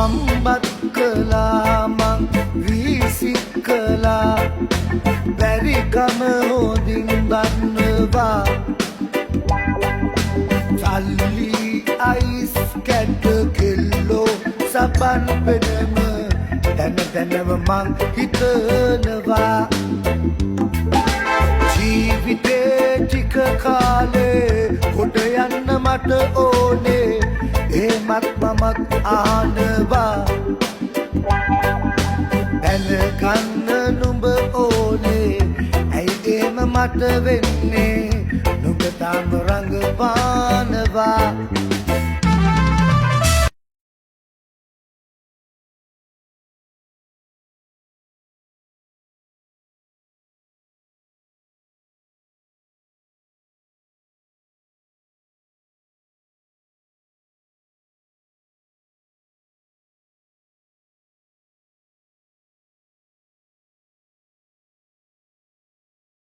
අම්බත් කළා මං වීසික් කළා බැරිකම හොඳින් දන්නවා සල්ලි අයිස් කැට කෙල්ලෝ සබන් පෙනම දැනව මං හිතනවා ජීවිතේ ටික කාලේ කොට යන්න මට ඕනේ එමත් මමත් ආනවා දැනගන්න නුඹ ඕනේ ඇයි එම මට වෙන්නේ නුඹ තාම රඟපානවා